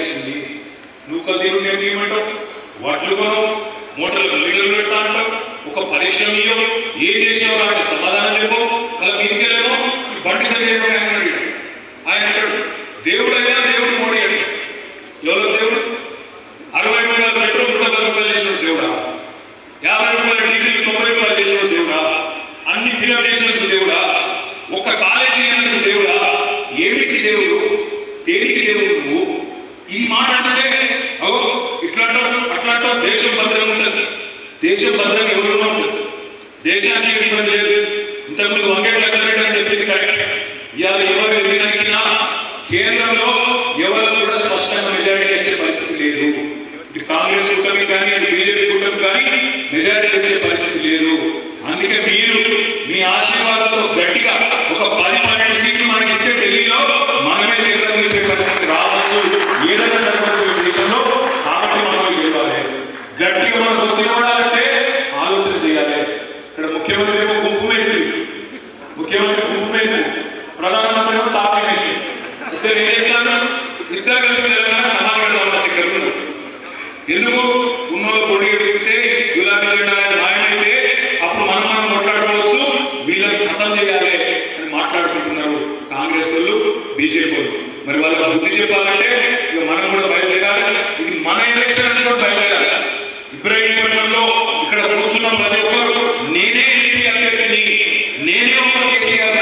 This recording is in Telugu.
చేసింది. నూకలు దేవుడు నేను ఏమంటావు, వాటిలు కొనవు, మోటార్లకు లీటర్లు పెడతా అంటావు, ఒక పరిశ్రమలో ఏం చేసినావు అంటే సమాధానం లేవు, అలా మీదికెళ్ళేమో బండి సరిచేయడం ఆయన అంటాడు దేవుడైనా దేవుడు మోడీ అని. ఎవరు దేవుడు? 60 రూపాయల పెట్రోల్ 110 రూపాయలు చేసిన దేవుడా, 50 రూపాయల డీజిల్ 90 రూపాయలు చేసిన దేవుడా, అన్ని ప్రైవేటైజేషన్స్ దేవుడా, ఒక్క కాలేజీ దేవుడా, ఏమిటి దేవుడు, దేనికి దేవుడు నువ్వు? ఈ మాట అంటే ఇట్లాంటో అట్లాంటో దేశం భద్రంగా ఉంటుంది. దేశం భద్రంగా ఎవరు ఉంటుంది? దేశానికి ఇబ్బంది లేదు. ఇంతకుముందు వంగేట్ల అని చెప్పింది కరెక్ట్. ఇవాళ ఎవరు ఎన్నికైనా కేంద్రంలో ఎవరు కూడా స్పష్టంగా మెజారిటీ వచ్చే పరిస్థితి లేదు. ఇటు కాంగ్రెస్ కూటమి కానీ ఇటు బీజేపీ కూటమి కానీ మెజారిటీ వచ్చే పరిస్థితి లేదు. అందుకే మీరు మీ ఆశీర్వాదంతో గట్టిగా ఒక 10-12 సీట్లు మనకి ఇస్తే ఢిల్లీలో మనమే చేసే పరిస్థితి రావచ్చు ఏదైనా జరగవచ్చు దేశంలో. కాబట్టి మనం గెలవాలి, గట్టిగా మనకు తినబడాలంటే ఆలోచన చేయాలి. ఇక్కడ ముఖ్యమంత్రి ఏమో గుంపు మేసింది, ముఖ్యమంత్రి గుంపు మేసింది, ప్రధానమంత్రి ఏమో తాపీ మేసింది. ఇద్దరు ఏం చేస్తాను, ఇద్దరు కలిసి తెలంగాణ సమావేశం చక్కరు. ఎందుకు ఉన్నోళ్ళు పొడి గడిస్తే గులాబీ జెండా న్యాయమైతే అప్పుడు మనం మాట్లాడుకోవచ్చు, వీళ్ళని ఖతం చేయాలి అని మాట్లాడుకుంటున్నారు కాంగ్రెస్ వాళ్ళు, బీజేపీ వాళ్ళు. మరి వాళ్ళకి బుద్ధి చెప్పాలంటే ఇక మనం కూడా బయలుదేరాలి. ఇది మన ఎలక్షన్ కూడా బయలుదేరాలి. ఇబ్రాహీంపట్నంలో ఇక్కడ కూర్చున్నాం ప్రతి ఒక్కరు నేనే అభ్యర్థిని, నేనే ఒక కేసీఆర్